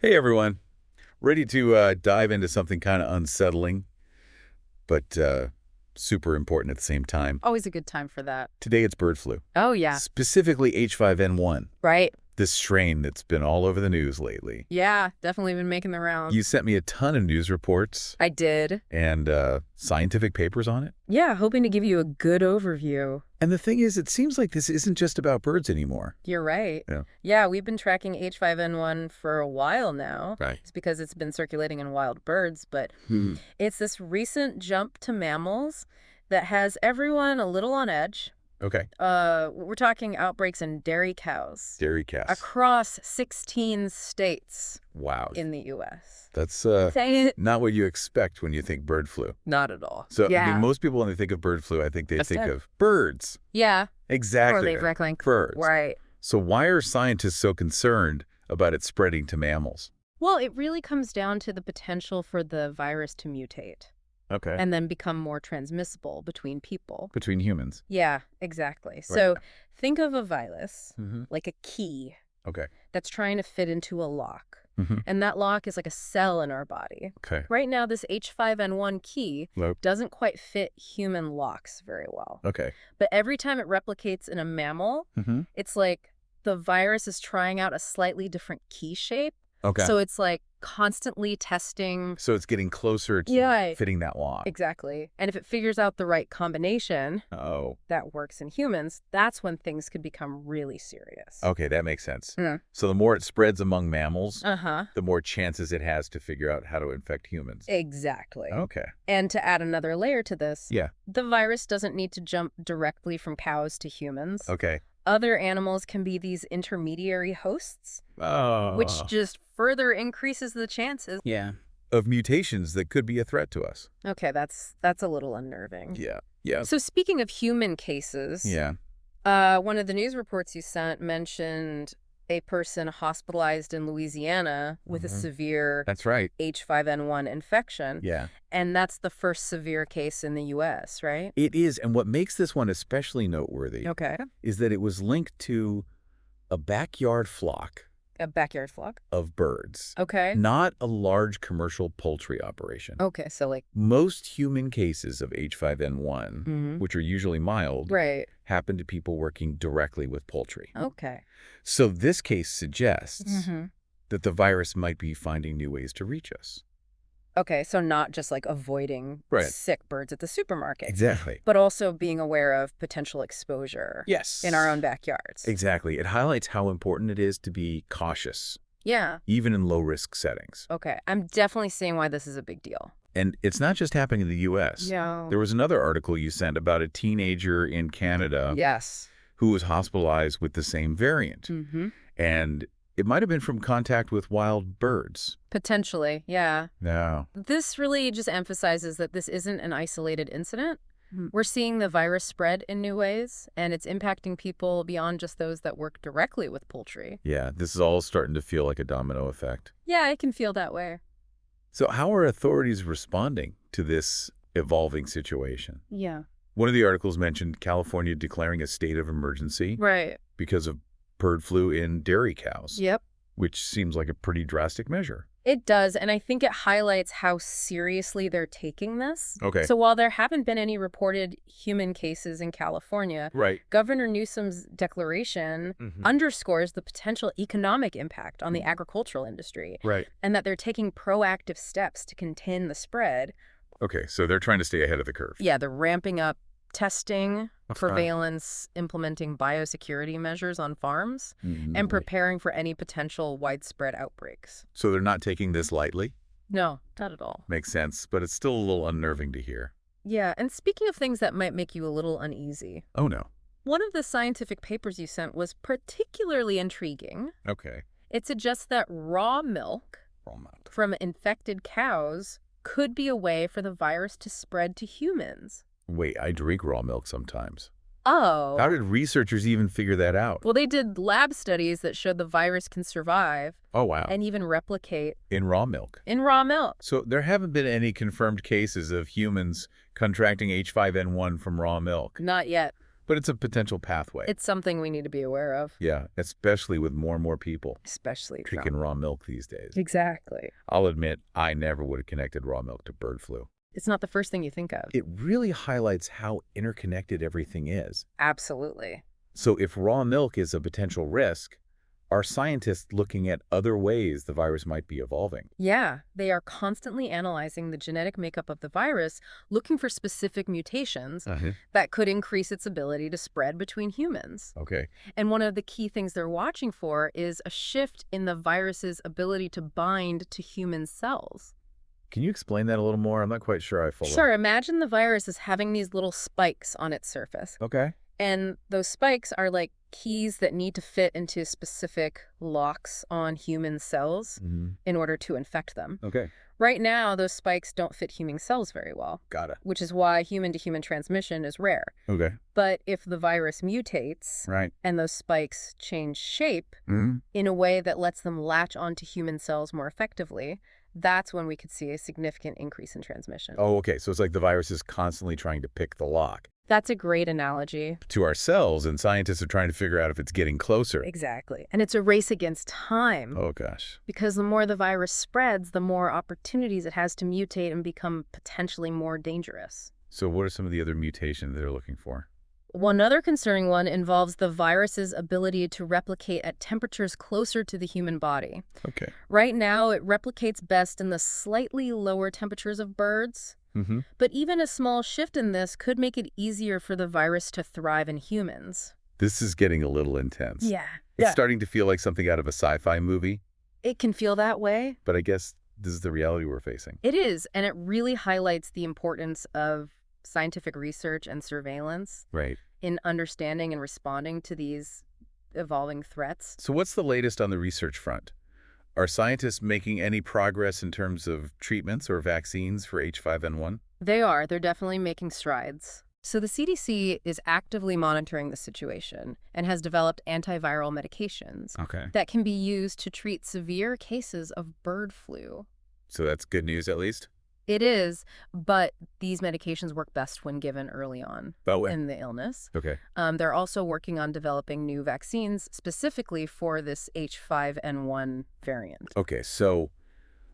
Hey everyone, ready to dive into something kind of unsettling, but super important at the same time. Always a good time for that. Today it's bird flu, Oh, yeah. specifically H5N1, Right. this strain that's been all over the news lately. Yeah, definitely been making the rounds. You sent me a ton of news reports I did. and scientific papers on it. Yeah, hoping to give you a good overview. And the thing is, it seems like this isn't just about birds anymore. You're right. Yeah. Yeah, we've been tracking H5N1 for a while now. Right. It's because it's been circulating in wild birds, but it's this recent jump to mammals that has everyone a little on edge. Okay. We're talking outbreaks in dairy cows. Dairy cows. Across 16 states Wow. in the U.S. That's Say it. not what you expect when you think bird flu. Not at all. So, yeah. I mean, most people, when they think of bird flu, I think they think Instead. of birds. Yeah. Exactly. Or they reckoned. Birds. Right. So why are scientists so concerned about it spreading to mammals? Well, it really comes down to the potential for the virus to mutate Okay. and then become more transmissible between people. Between humans. Yeah, exactly. So think of a virus like a key Okay. that's trying to fit into a lock. Mhm. And that lock is like a cell in our body. Okay. Right now, this H5N1 key Nope. doesn't quite fit human locks very well. Okay. But every time it replicates in a mammal, it's like the virus is trying out a slightly different key shape. Okay. So it's like constantly testing. So it's getting closer to Yeah. fitting that lock. Exactly. And if it figures out the right combination Oh. that works in humans, that's when things could become really serious. Okay, that makes sense. Yeah. So the more it spreads among mammals, Uh-huh. the more chances it has to figure out how to infect humans. Exactly. Okay. And to add another layer to this, Yeah. the virus doesn't need to jump directly from cows to humans. Okay. Other animals can be these intermediary hosts, Oh. which just further increases the chances. Yeah. Of mutations that could be a threat to us. Okay, that's a little unnerving. Yeah. Yeah. So speaking of human cases, Yeah. one of the news reports you sent mentioned a person hospitalized in Louisiana with a severe That's right. H5N1 infection. Yeah. And that's the first severe case in the U.S., right? It is. And what makes this one especially noteworthy Okay. is that it was linked to a backyard flock A backyard flock? of birds, Okay. not a large commercial poultry operation. Okay, so like, Most human cases of H5N1, which are usually mild, right. happen to people working directly with poultry. Okay. So this case suggests that the virus might be finding new ways to reach us. Okay, so not just like avoiding Right. sick birds at the supermarket, Exactly. but also being aware of potential exposure Yes. in our own backyards. Exactly. It highlights how important it is to be cautious, Yeah. even in low-risk settings. Okay, I'm definitely seeing why this is a big deal. And it's not just happening in the U.S. Yeah. There was another article you sent about a teenager in Canada Yes. who was hospitalized with the same variant. And it might have been from contact with wild birds. Potentially, yeah. No. This really just emphasizes that this isn't an isolated incident. We're seeing the virus spread in new ways, and it's impacting people beyond just those that work directly with poultry. Yeah, this is all starting to feel like a domino effect. Yeah, I can feel that way. So how are authorities responding to this evolving situation? Yeah. One of the articles mentioned California declaring a state of emergency Right. because of bird flu in dairy cows, Yep. which seems like a pretty drastic measure. It does, and I think it highlights how seriously they're taking this. Okay. So while there haven't been any reported human cases in California, Right. Governor Newsom's declaration underscores the potential economic impact on the agricultural industry, Right. and that they're taking proactive steps to contain the spread. Okay, so they're trying to stay ahead of the curve. Yeah, they're ramping up testing, Okay. surveillance, implementing biosecurity measures on farms, and preparing for any potential widespread outbreaks. So they're not taking this lightly? No, not at all. Makes sense, but it's still a little unnerving to hear. Yeah, and speaking of things that might make you a little uneasy, Oh, no. one of the scientific papers you sent was particularly intriguing. Okay. It suggests that raw milk from infected cows could be a way for the virus to spread to humans. Wait, I drink raw milk sometimes. Oh. How did researchers even figure that out? Well, they did lab studies that showed the virus can survive Oh, wow. and even replicate In raw milk. in raw milk. So there haven't been any confirmed cases of humans contracting H5N1 from raw milk. Not yet. But it's a potential pathway. It's something we need to be aware of. Yeah, especially with more and more people Especially drinking raw milk these days. Exactly. I'll admit, I never would have connected raw milk to bird flu. It's not the first thing you think of. It really highlights how interconnected everything is. Absolutely. So if raw milk is a potential risk, are scientists looking at other ways the virus might be evolving? Yeah, they are constantly analyzing the genetic makeup of the virus, looking for specific mutations that could increase its ability to spread between humans. Okay. And one of the key things they're watching for is a shift in the virus's ability to bind to human cells. Can you explain that a little more? I'm not quite sure I follow. Sure, imagine the virus as having these little spikes on its surface. Okay. And those spikes are like keys that need to fit into specific locks on human cells in order to infect them. Okay. Right now, those spikes don't fit human cells very well, Got it. which is why human-to-human transmission is rare. Okay. But if the virus mutates Right. and those spikes change shape in a way that lets them latch onto human cells more effectively, that's when we could see a significant increase in transmission. Oh, okay. So it's like the virus is constantly trying to pick the lock That's a great analogy. to our cells, and scientists are trying to figure out if it's getting closer. Exactly. And it's a race against time. Oh, gosh. Because the more the virus spreads, the more opportunities it has to mutate and become potentially more dangerous. So what are some of the other mutations they're looking for? One other concerning one involves the virus's ability to replicate at temperatures closer to the human body. Okay. Right now, it replicates best in the slightly lower temperatures of birds. But even a small shift in this could make it easier for the virus to thrive in humans. This is getting a little intense. Yeah. It's starting to feel like something out of a sci-fi movie, It can feel that way. but I guess this is the reality we're facing. It is, and it really highlights the importance of scientific research and surveillance Right. in understanding and responding to these evolving threats. So what's the latest on the research front? Are scientists making any progress in terms of treatments or vaccines for H5N1? They're definitely making strides. So the CDC is actively monitoring the situation and has developed antiviral medications Okay. that can be used to treat severe cases of bird flu. So that's good news at least? It is, but these medications work best when given early on in the illness. Okay. They're also working on developing new vaccines specifically for this H5N1 variant. Okay, so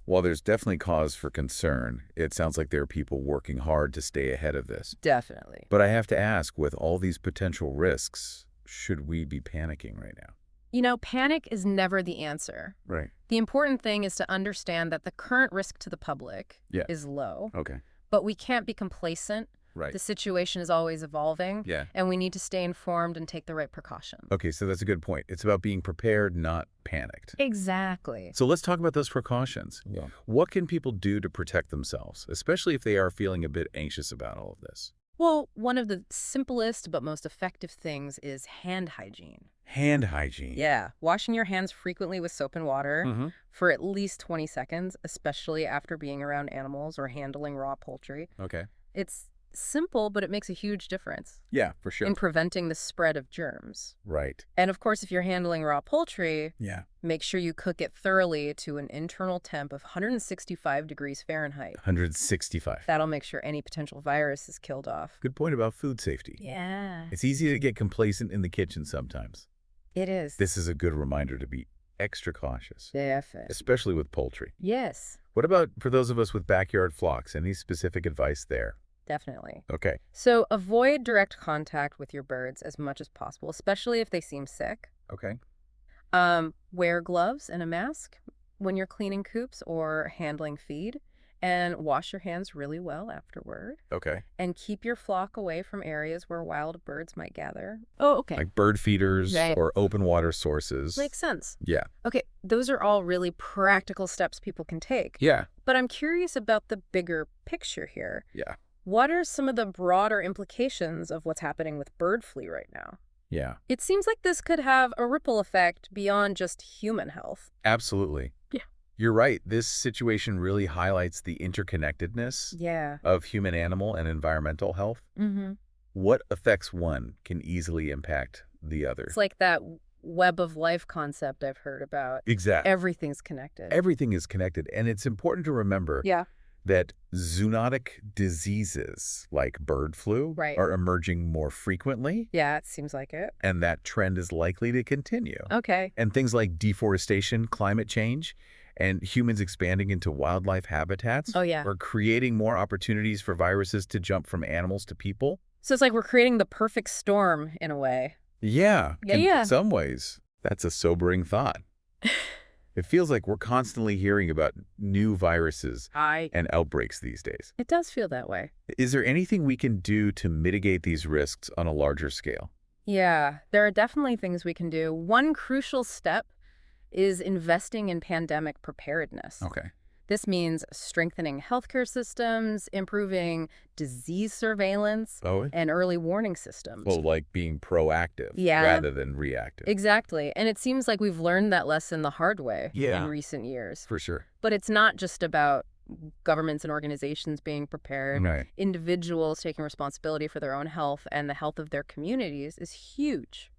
while there's definitely cause for concern, it sounds like there are people working hard to stay ahead of this. Definitely. But I have to ask, with all these potential risks, should we be panicking right now? You know, panic is never the answer. Right. The important thing is to understand that the current risk to the public is low, Okay. but we can't be complacent. Right. The situation is always evolving, Yeah. and we need to stay informed and take the right precautions. Okay, so that's a good point. It's about being prepared, not panicked. Exactly. So let's talk about those precautions. Yeah. What can people do to protect themselves, especially if they are feeling a bit anxious about all of this? Well, one of the simplest but most effective things is hand hygiene. Hand hygiene. Yeah, washing your hands frequently with soap and water for at least 20 seconds, especially after being around animals or handling raw poultry. Okay. It's simple, but it makes a huge difference Yeah, for sure. in preventing the spread of germs. Right. And of course, if you're handling raw poultry, Yeah. make sure you cook it thoroughly to an internal temp of 165 degrees Fahrenheit. 165. That'll make sure any potential virus is killed off. Good point about food safety. Yeah, It's easy to get complacent in the kitchen sometimes. it is. This is a good reminder to be extra cautious, Definitely. especially with poultry. Yes, What about for those of us with backyard flocks? Any specific advice there? definitely. Okay. So avoid direct contact with your birds as much as possible, especially if they seem sick. Okay. Wear gloves and a mask when you're cleaning coops or handling feed, and wash your hands really well afterward. Okay. And keep your flock away from areas where wild birds might gather. Oh, okay. Like bird feeders Right. or open water sources. Makes sense. Yeah. Okay, those are all really practical steps people can take. Yeah. But I'm curious about the bigger picture here. Yeah. What are some of the broader implications of what's happening with bird flu right now? Yeah. It seems like this could have a ripple effect beyond just human health. Absolutely. Yeah. You're right. This situation really highlights the interconnectedness Yeah. of human, animal, and environmental health. Mm-hmm. What affects one can easily impact the other. It's like that web of life concept I've heard about. Exactly. Everything's connected. Everything is connected, and it's important to remember Yeah. that zoonotic diseases like bird flu Right. are emerging more frequently, Yeah, it seems like it. and that trend is likely to continue. Okay. And things like deforestation, climate change, and humans expanding into wildlife habitats Oh, yeah. are creating more opportunities for viruses to jump from animals to people. So it's like we're creating the perfect storm in a way. Yeah, Yeah. in some ways, that's a sobering thought. It feels like we're constantly hearing about new viruses and outbreaks these days. It does feel that way. Is there anything we can do to mitigate these risks on a larger scale? Yeah, there are definitely things we can do. One crucial step is investing in pandemic preparedness. Okay. This means strengthening healthcare systems, improving disease surveillance, Oh, and early warning systems. well, like being proactive rather than reactive. Exactly. And it seems like we've learned that lesson the hard way Yeah. in recent years. For sure. But it's not just about governments and organizations being prepared. Right. Individuals taking responsibility for their own health and the health of their communities is huge.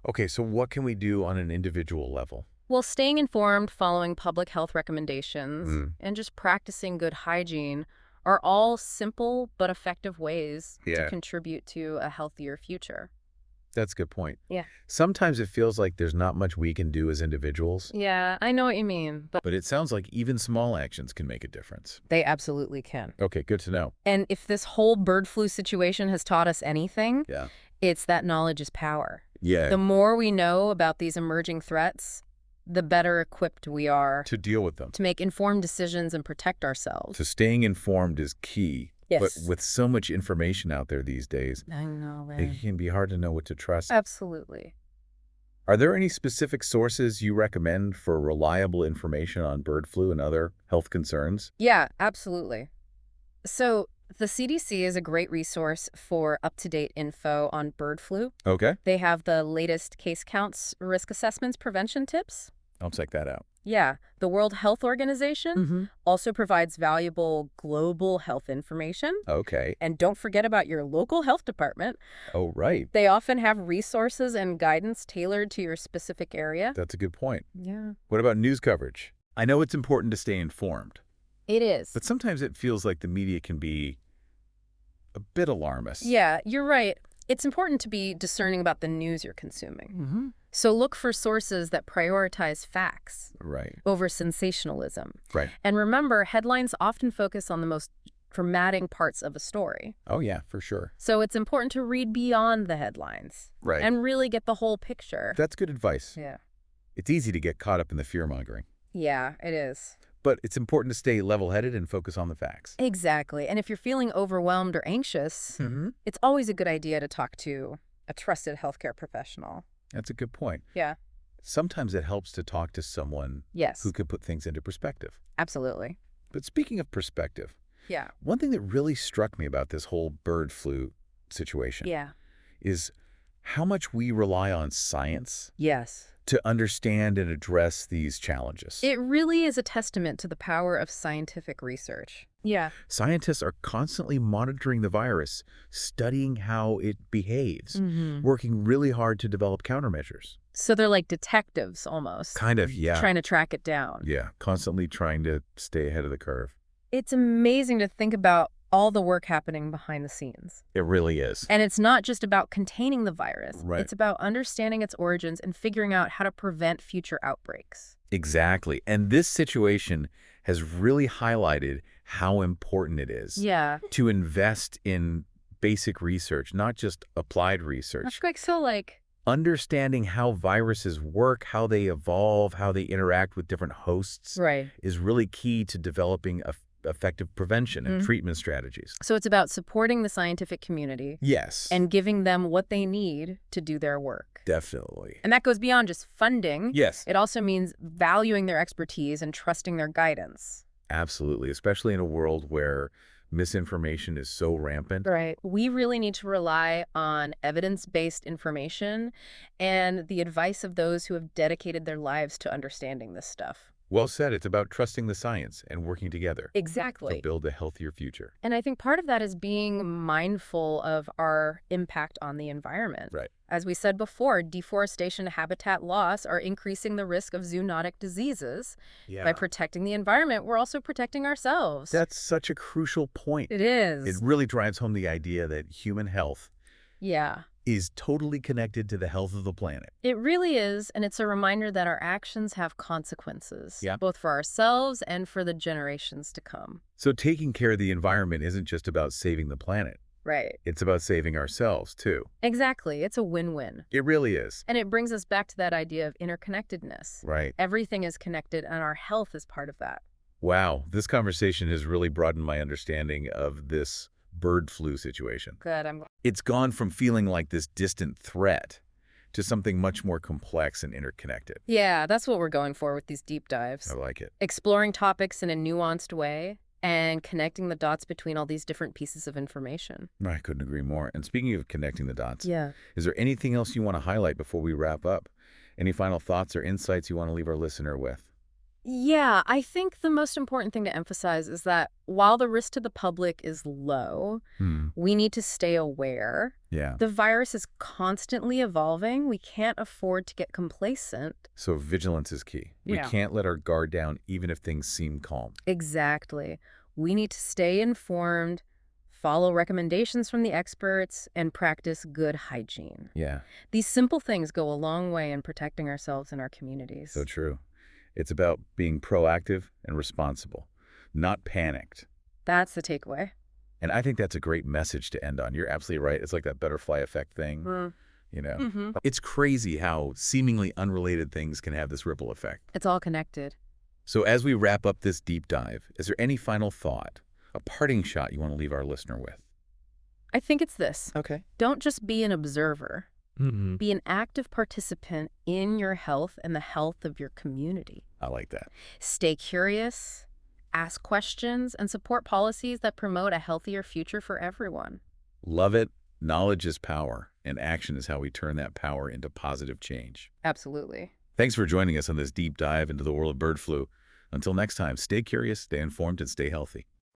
Okay, so what can we do on an individual level? Well, staying informed, following public health recommendations, and just practicing good hygiene are all simple but effective ways to Yeah. contribute to a healthier future. That's a good point. Yeah. Sometimes it feels like there's not much we can do as individuals, Yeah, I know what you mean, but but it sounds like even small actions can make a difference. they absolutely can. Okay, good to know. And if this whole bird flu situation has taught us anything, Yeah. it's that knowledge is power. Yeah. The more we know about these emerging threats, the better equipped we are To deal with them. to make informed decisions and protect ourselves. So staying informed is key. Yes. But with so much information out there these days, I know, it right? can be hard to know what to trust. Absolutely. Are there any specific sources you recommend for reliable information on bird flu and other health concerns? Yeah, absolutely. So the CDC is a great resource for up-to-date info on bird flu. Okay. They have the latest case counts, risk assessments, prevention tips. I'll check that out. Yeah, the World Health Organization also provides valuable global health information. Okay. And don't forget about your local health department. Oh, right. They often have resources and guidance tailored to your specific area. That's a good point. Yeah. What about news coverage? I know it's important to stay informed, It is. but sometimes it feels like the media can be a bit alarmist. Yeah, you're right. It's important to be discerning about the news you're consuming. So look for sources that prioritize facts Right. over sensationalism. Right. And remember, headlines often focus on the most dramatic parts of a story. Oh, yeah, for sure. So it's important to read beyond the headlines Right. and really get the whole picture. That's good advice. Yeah. It's easy to get caught up in the fear-mongering, Yeah, it is. but it's important to stay level-headed and focus on the facts. Exactly. And if you're feeling overwhelmed or anxious, it's always a good idea to talk to a trusted healthcare professional. That's a good point. Yeah. Sometimes it helps to talk to someone Yes. who can put things into perspective. Absolutely. But speaking of perspective, Yeah. one thing that really struck me about this whole bird flu situation Yeah. is how much we rely on science Yes. to understand and address these challenges. It really is a testament to the power of scientific research. Yeah. Scientists are constantly monitoring the virus, studying how it behaves, working really hard to develop countermeasures. So they're like detectives almost. Kind of, yeah. Trying to track it down. Yeah, constantly trying to stay ahead of the curve. It's amazing to think about all the work happening behind the scenes. It really is. And it's not just about containing the virus. Right. It's about understanding its origins and figuring out how to prevent future outbreaks. Exactly. And this situation has really highlighted how important it is Yeah. to invest in basic research, not just applied research. That's like so like Understanding how viruses work, how they evolve, how they interact with different hosts right. is really key to developing effective prevention and treatment strategies. So it's about supporting the scientific community Yes. and giving them what they need to do their work. Definitely. And that goes beyond just funding. Yes. It also means valuing their expertise and trusting their guidance. Absolutely, especially in a world where misinformation is so rampant. Right. We really need to rely on evidence-based information and the advice of those who have dedicated their lives to understanding this stuff. Well said. It's about trusting the science and working together to Exactly. build a healthier future. And I think part of that is being mindful of our impact on the environment. Right. As we said before, deforestation and habitat loss are increasing the risk of zoonotic diseases. By Yeah. protecting the environment, we're also protecting ourselves. That's such a crucial point. It It is. really drives home the idea that human health Yeah. is totally connected to the health of the planet. It really is, and it's a reminder that our actions have consequences, Yeah. both for ourselves and for the generations to come. So taking care of the environment isn't just about saving the planet. Right. It's about saving ourselves, too. Exactly. It's a win-win. It really is. And it brings us back to that idea of interconnectedness. Right. Everything is connected, and our health is part of that. Wow, this conversation has really broadened my understanding of this bird flu situation. Good. It's gone from feeling like this distant threat to something much more complex and interconnected. Yeah, that's what we're going for with these deep dives. I like it. Exploring topics in a nuanced way and connecting the dots between all these different pieces of information. I couldn't agree more. And speaking of connecting the dots, Yeah. is there anything else you want to highlight before we wrap up? Any final thoughts or insights you want to leave our listener with? Yeah, I think the most important thing to emphasize is that while the risk to the public is low, we need to stay aware. Yeah. The virus is constantly evolving. We can't afford to get complacent. So vigilance is key. We Yeah. can't let our guard down even if things seem calm. Exactly. We need to stay informed, follow recommendations from the experts, and practice good hygiene. Yeah, These simple things go a long way in protecting ourselves and our communities. so true. It's about being proactive and responsible, not panicked. That's the takeaway. And I think that's a great message to end on. You're absolutely right. It's like that butterfly effect thing, you know. Mm-hmm. It's crazy how seemingly unrelated things can have this ripple effect. It's all connected. So as we wrap up this deep dive, is there any final thought, a parting shot you want to leave our listener with? I think it's this. Okay. Don't just be an observer. Be an active participant in your health and the health of your community. I like that. Stay curious, ask questions, and support policies that promote a healthier future for everyone. Love it. Knowledge is power, and action is how we turn that power into positive change. Absolutely. Thanks for joining us on this deep dive into the world of bird flu. Until next time, stay curious, stay informed, and stay healthy.